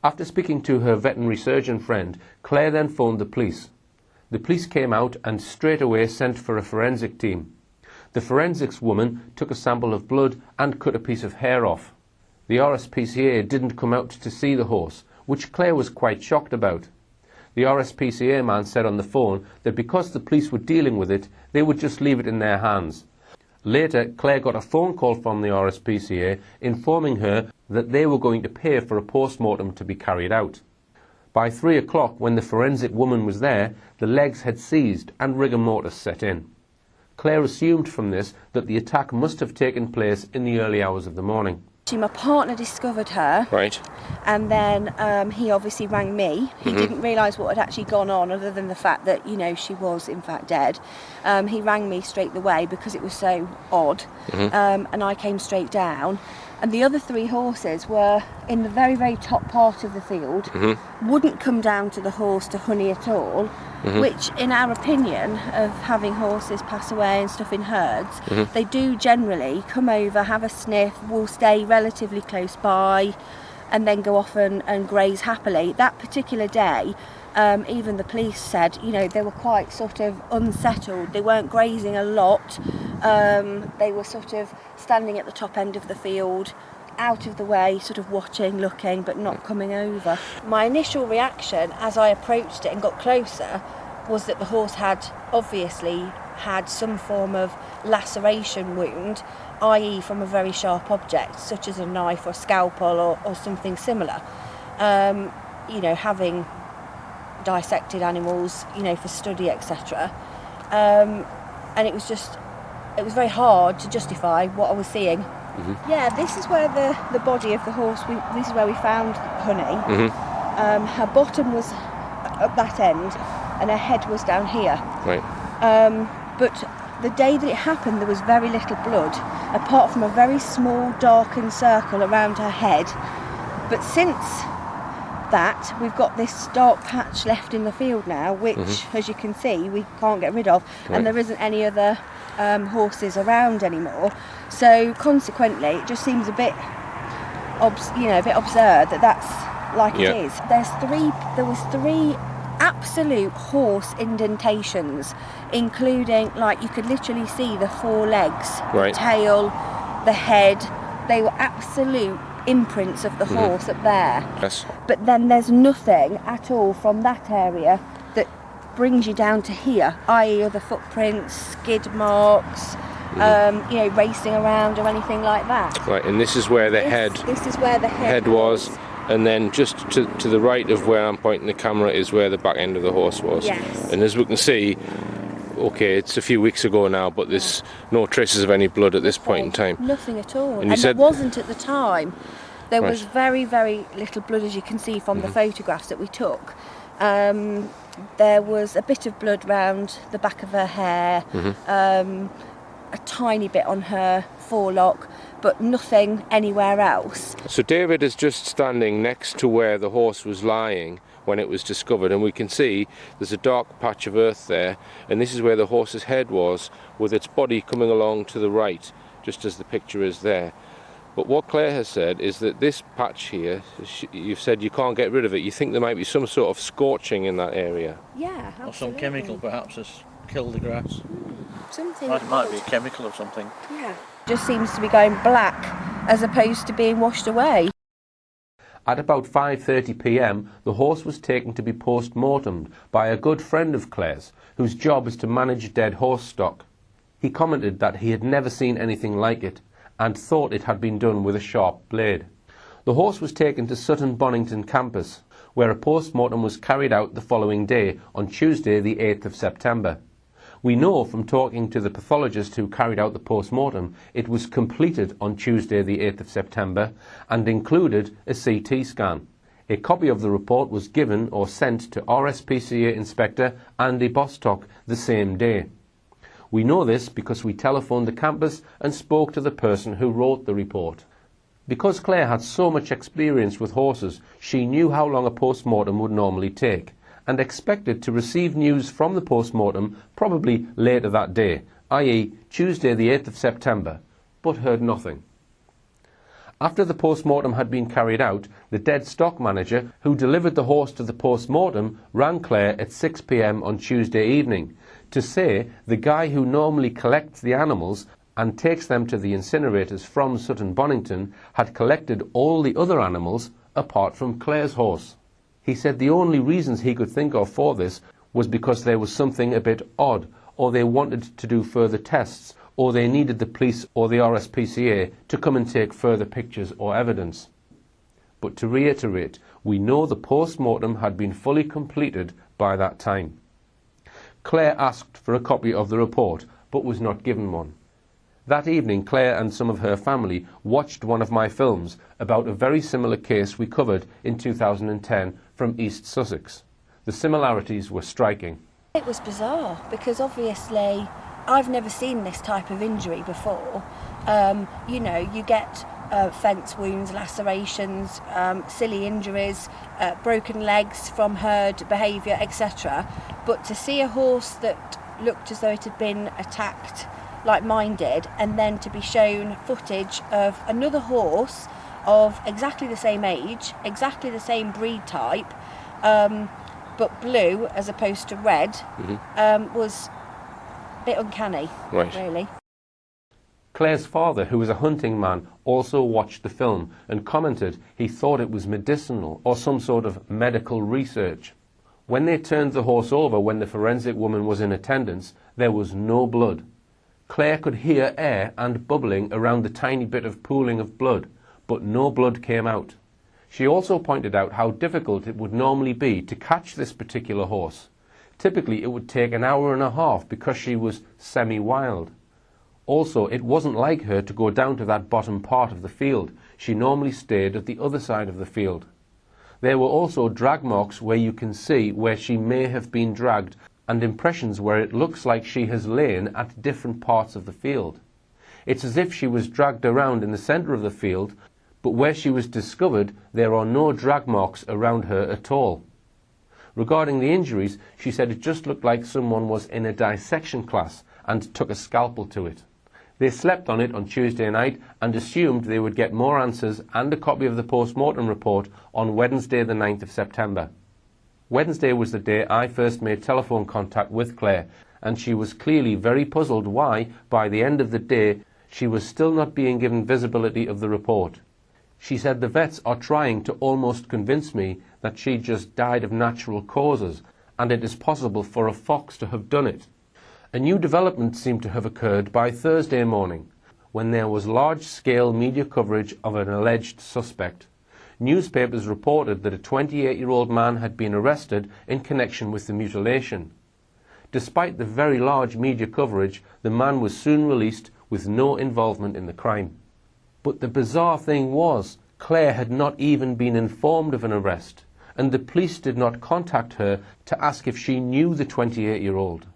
After speaking to her veterinary surgeon friend, Claire then phoned the police. The police came out and straight away sent for a forensic team. The forensics woman took a sample of blood and cut a piece of hair off. The RSPCA didn't come out to see the horse, which Claire was quite shocked about. The RSPCA man said on the phone that because the police were dealing with it, they would just leave it in their hands. Later, Claire got a phone call from the RSPCA informing her that they were going to pay for a post-mortem to be carried out. By 3 o'clock, when the forensic woman was there, the legs had seized and rigor mortis set in. Claire assumed from this that the attack must have taken place in the early hours of the morning. My partner discovered her, right, and then he obviously rang me. He didn't realise what had actually gone on, other than the fact that, you know, she was in fact dead. He rang me straight away because it was so odd, and I came straight down. And the other 3 horses were in the very, very top part of the field, wouldn't come down to the horse to honey at all, which, in our opinion of having horses pass away and stuff in herds, they do generally come over, have a sniff, will stay relatively close by, and then go off and graze happily. That particular day, even the police said, you know, they were quite sort of unsettled. They weren't grazing a lot. They were sort of standing at the top end of the field, out of the way, sort of watching, looking, but not coming over. My initial reaction as I approached it and got closer was that the horse had obviously had some form of laceration wound, i.e. from a very sharp object, such as a knife or scalpel or something similar. You know, having dissected animals, you know, for study, etc. And it was very hard to justify what I was seeing. Yeah, this is where the body of the horse, this is where we found Honey. Her bottom was at that end and her head was down here. Right. But the day that it happened, there was very little blood, apart from a very small darkened circle around her head. But since that, we've got this dark patch left in the field now, which, as you can see, we can't get rid of, and there isn't any other horses around anymore. So consequently, it just seems a bit, a bit absurd that that's like it is. There was three absolute horse indentations, including, like, you could literally see the 4 legs, the tail, the head. They were absolute imprints of the horse up there. Yes. But then there's nothing at all from that area that brings you down to here, i.e. other footprints, skid marks, racing around or anything like that. Right, and this is where the This is where the head was. And then just to the right of where I'm pointing the camera is where the back end of the horse was. Yes. And as we can see, okay, it's a few weeks ago now, but there's no traces of any blood at this point in time. Nothing at all. And there wasn't at the time. There was very, very little blood, as you can see from the photographs that we took. There was a bit of blood round the back of her hair, a tiny bit on her forelock, but nothing anywhere else. So David is just standing next to where the horse was lying when it was discovered, and we can see there's a dark patch of earth there, and this is where the horse's head was, with its body coming along to the right, just as the picture is there. But what Claire has said is that this patch here, you've said you can't get rid of it. You think there might be some sort of scorching in that area. Yeah, absolutely. Or some chemical perhaps has killed the grass. Something. It might be a chemical or something. Yeah. Just seems to be going black as opposed to being washed away. At about 5:30 p.m, the horse was taken to be post-mortemed by a good friend of Claire's, whose job is to manage dead horse stock. He commented that he had never seen anything like it, and thought it had been done with a sharp blade. The horse was taken to Sutton Bonington campus, where a post-mortem was carried out the following day, on Tuesday the 8th of September. We know from talking to the pathologist who carried out the post-mortem, it was completed on Tuesday the 8th of September and included a CT scan. A copy of the report was given or sent to RSPCA Inspector Andy Bostock the same day. We know this because we telephoned the campus and spoke to the person who wrote the report. Because Claire had so much experience with horses, she knew how long a post-mortem would normally take, and expected to receive news from the post-mortem probably later that day, i.e. Tuesday the 8th of September, but heard nothing. After the post-mortem had been carried out, the dead stock manager, who delivered the horse to the post-mortem, rang Claire at 6 p.m. on Tuesday evening to say the guy who normally collects the animals and takes them to the incinerators from Sutton Bonington had collected all the other animals apart from Claire's horse. He said the only reasons he could think of for this was because there was something a bit odd, or they wanted to do further tests, or they needed the police or the RSPCA to come and take further pictures or evidence. But to reiterate, we know the post-mortem had been fully completed by that time. Claire asked for a copy of the report, but was not given one. That evening, Claire and some of her family watched one of my films about a very similar case we covered in 2010 from East Sussex. The similarities were striking. It was bizarre because obviously I've never seen this type of injury before. You know, you get fence wounds, lacerations, silly injuries, broken legs from herd behaviour, etc. But to see a horse that looked as though it had been attacked like mine did, and then to be shown footage of another horse of exactly the same age, exactly the same breed type, but blue as opposed to red, was a bit uncanny, really. Claire's father, who was a hunting man, also watched the film and commented he thought it was medicinal or some sort of medical research. When they turned the horse over when the forensic woman was in attendance, there was no blood. Claire could hear air and bubbling around the tiny bit of pooling of blood, but no blood came out. She also pointed out how difficult it would normally be to catch this particular horse. Typically it would take an hour and a half because she was semi-wild. Also, it wasn't like her to go down to that bottom part of the field. She normally stayed at the other side of the field. There were also drag marks where you can see where she may have been dragged, and impressions where it looks like she has lain at different parts of the field. It's as if she was dragged around in the centre of the field, but where she was discovered there are no drag marks around her at all. Regarding the injuries, she said it just looked like someone was in a dissection class and took a scalpel to it. They slept on it on Tuesday night and assumed they would get more answers and a copy of the post-mortem report on Wednesday the 9th of September. Wednesday was the day I first made telephone contact with Claire, and she was clearly very puzzled why, by the end of the day, she was still not being given visibility of the report. She said the vets are trying to almost convince me that she just died of natural causes, and it is possible for a fox to have done it. A new development seemed to have occurred by Thursday morning, when there was large-scale media coverage of an alleged suspect. Newspapers reported that a 28-year-old man had been arrested in connection with the mutilation. Despite the very large media coverage, the man was soon released with no involvement in the crime. But the bizarre thing was, Claire had not even been informed of an arrest, and the police did not contact her to ask if she knew the 28-year-old.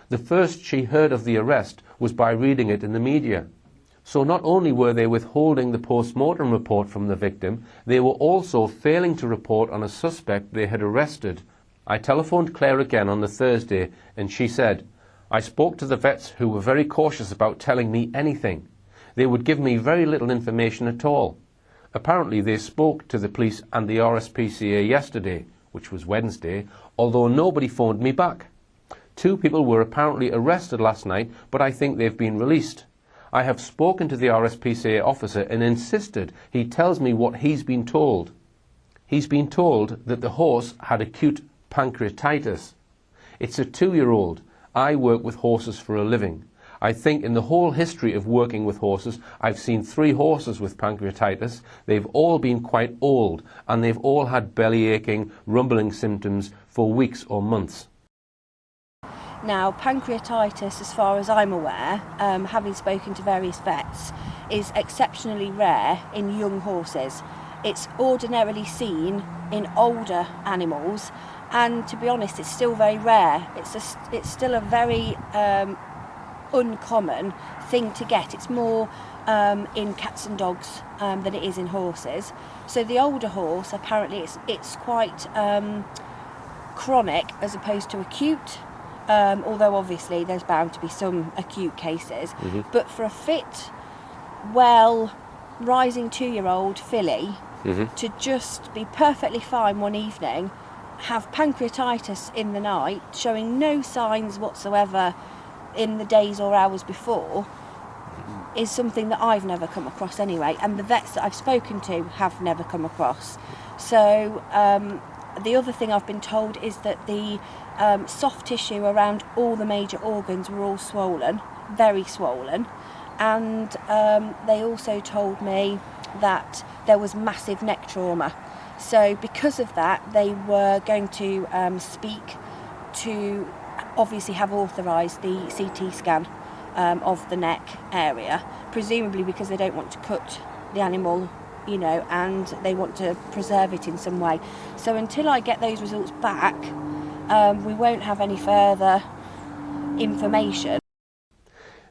The first she heard of the arrest was by reading it in the media. So not only were they withholding the post-mortem report from the victim, they were also failing to report on a suspect they had arrested. I telephoned Claire again on the Thursday, and she said, "I spoke to the vets who were very cautious about telling me anything. They would give me very little information at all. Apparently they spoke to the police and the RSPCA yesterday, which was Wednesday, although nobody phoned me back. 2 people were apparently arrested last night, but I think they've been released. I have spoken to the RSPCA officer and insisted he tells me what he's been told. He's been told that the horse had acute pancreatitis. It's a 2-year-old. I work with horses for a living. I think in the whole history of working with horses, I've seen 3 horses with pancreatitis. They've all been quite old, and they've all had belly aching, rumbling symptoms for weeks or months." Now, pancreatitis, as far as I'm aware, having spoken to various vets, is exceptionally rare in young horses. It's ordinarily seen in older animals, and to be honest, it's still very rare. It's still a very uncommon thing to get. It's more in cats and dogs than it is in horses. So the older horse, apparently, it's quite chronic as opposed to acute. Although obviously there's bound to be some acute cases, but for a fit, well rising 2-year-old filly to just be perfectly fine one evening, have pancreatitis in the night, showing no signs whatsoever in the days or hours before, is something that I've never come across anyway, and the vets that I've spoken to have never come across. So the other thing I've been told is that the soft tissue around all the major organs were all swollen, very swollen, and they also told me that there was massive neck trauma. So because of that, they were going to speak to obviously have authorised the CT scan of the neck area, presumably because they don't want to cut the animal, you know, and they want to preserve it in some way. So until I get those results back, we won't have any further information.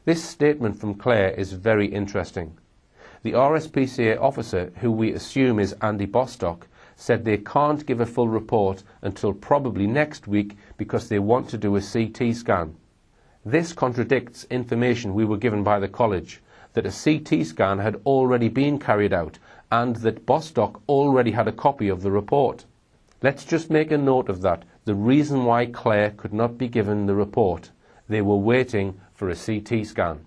This statement from Claire is very interesting. The RSPCA officer, who we assume is Andy Bostock, said they can't give a full report until probably next week because they want to do a CT scan. This contradicts information we were given by the college, that a CT scan had already been carried out and that Bostock already had a copy of the report. Let's just make a note of that, the reason why Claire could not be given the report. They were waiting for a CT scan.